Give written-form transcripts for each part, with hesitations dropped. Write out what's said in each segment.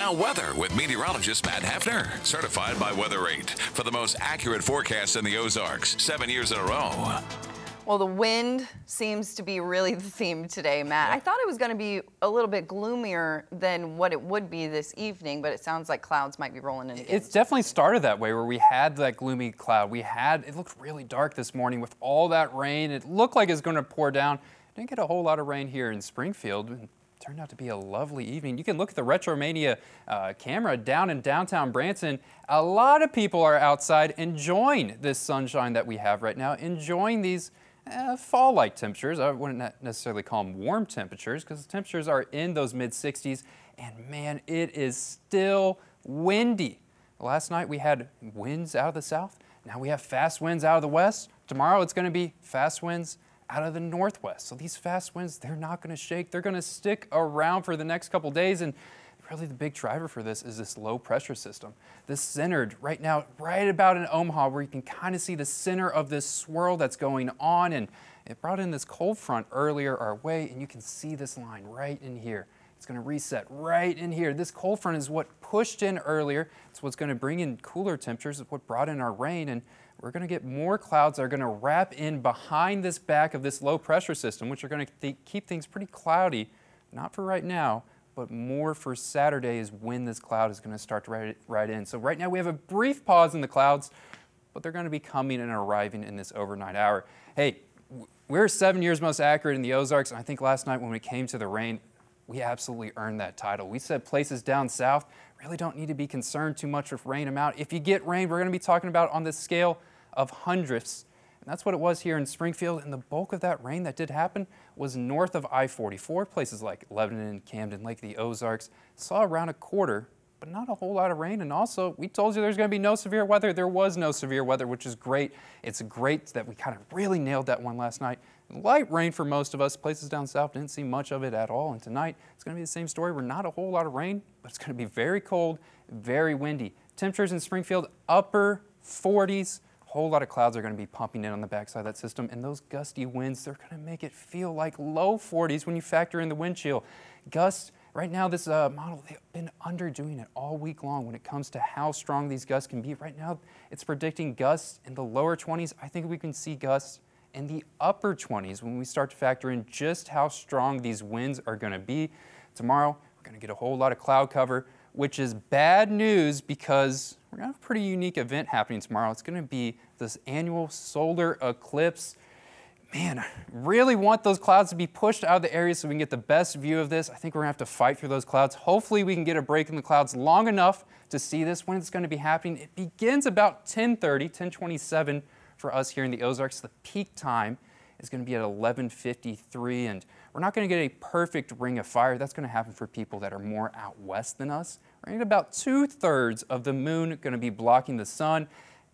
Now weather with meteorologist Matt Hefner, certified by Weather 8 for the most accurate forecast in the Ozarks 7 years in a row. Well, the wind seems to be really the theme today, Matt. I thought it was going to be a little bit gloomier than what it would be this evening, but it sounds like clouds might be rolling in again. It's definitely started that way, where we had that gloomy cloud. It looked really dark this morning with all that rain. It looked like it was going to pour down. Didn't get a whole lot of rain here in Springfield. It turned out to be a lovely evening. You can look at the Retromania camera down in downtown Branson. A lot of people are outside enjoying this sunshine that we have right now, enjoying these fall-like temperatures. I wouldn't necessarily call them warm temperatures because the temperatures are in those mid-60s, and man, it is still windy. Last night we had winds out of the south. Now we have fast winds out of the west. Tomorrow it's going to be fast winds out of the northwest. So these fast winds, they're not going to shake. They're going to stick around for the next couple days, and really the big driver for this is this low pressure system. This centered right now, right about in Omaha, where you can kind of see the center of this swirl that's going on, and it brought in this cold front earlier our way, and you can see this line right in here. It's going to reset right in here. This cold front is what pushed in earlier. It's what's going to bring in cooler temperatures. It's what brought in our rain, and we're going to get more clouds that are going to wrap in behind this back of this low pressure system, which are going to keep things pretty cloudy, not for right now, but more for Saturday is when this cloud is going to start to ride in. So right now we have a brief pause in the clouds, but they're going to be coming and arriving in this overnight hour. Hey, we're 7 years most accurate in the Ozarks, and I think last night when it came to the rain, we absolutely earned that title. We said places down south really don't need to be concerned too much with rain amount. If you get rain, we're going to be talking about on the scale of hundredths. And that's what it was here in Springfield, and the bulk of that rain that did happen was north of I-44. Places like Lebanon, Camden, Lake, the Ozarks saw around a quarter, but not a whole lot of rain. And also, we told you there's going to be no severe weather. There was no severe weather, which is great. It's great that we kind of really nailed that one last night. Light rain for most of us. Places down south didn't see much of it at all. And tonight, it's going to be the same story. We're not a whole lot of rain, but it's going to be very cold, very windy. Temperatures in Springfield, upper 40s. Whole lot of clouds are going to be pumping in on the backside of that system, and those gusty winds, they're going to make it feel like low 40s when you factor in the wind chill. Gusts, right now this model, they've been underdoing it all week long when it comes to how strong these gusts can be. Right now it's predicting gusts in the lower 20s. I think we can see gusts in the upper 20s when we start to factor in just how strong these winds are going to be. Tomorrow we're going to get a whole lot of cloud cover, which is bad news because we're going to have a pretty unique event happening tomorrow. It's going to be this annual solar eclipse. Man, I really want those clouds to be pushed out of the area so we can get the best view of this. I think we're going to have to fight through those clouds. Hopefully we can get a break in the clouds long enough to see this when it's going to be happening. It begins about 10:30, 10:27 for us here in the Ozarks. The peak time is going to be at 11:53, and we're not going to get a perfect ring of fire. That's going to happen for people that are more out west than us. We're going to get about 2/3 of the moon going to be blocking the sun,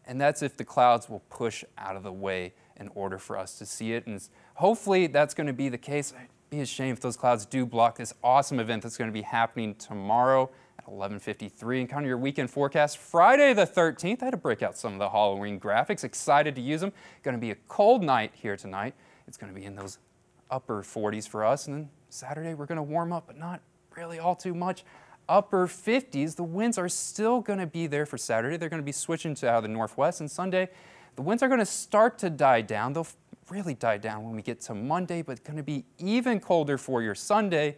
and that's if the clouds will push out of the way in order for us to see it. And hopefully that's going to be the case. I'd be ashamed if those clouds do block this awesome event that's going to be happening tomorrow at 11:53. And kind of your weekend forecast, Friday the 13th. I had to break out some of the Halloween graphics. Excited to use them. Going to be a cold night here tonight. It's going to be in those upper 40s for us. And then Saturday we're going to warm up, but not really all too much. Upper 50s. The winds are still going to be there for Saturday. They're going to be switching to out of the northwest. And Sunday, the winds are going to start to die down. They'll really die down when we get to Monday, but it's going to be even colder for your Sunday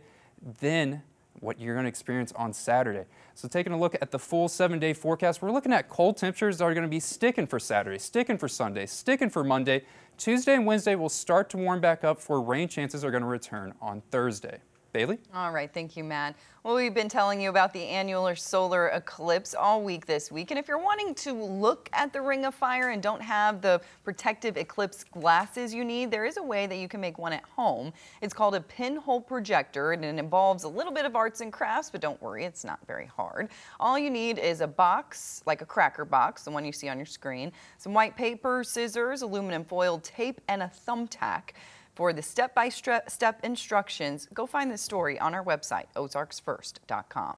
than what you're going to experience on Saturday. So taking a look at the full 7-day forecast, we're looking at cold temperatures that are going to be sticking for Saturday, sticking for Sunday, sticking for Monday. Tuesday and Wednesday will start to warm back up, for rain chances are going to return on Thursday. Bailey? All right, thank you, Matt. Well, we've been telling you about the annular solar eclipse all week this week, and if you're wanting to look at the ring of fire and don't have the protective eclipse glasses you need, there is a way that you can make one at home. It's called a pinhole projector, and it involves a little bit of arts and crafts, but don't worry, it's not very hard. All you need is a box, like a cracker box, the one you see on your screen, some white paper, scissors, aluminum foil, tape, and a thumbtack. For the step-by-step instructions, go find this story on our website, ozarksfirst.com.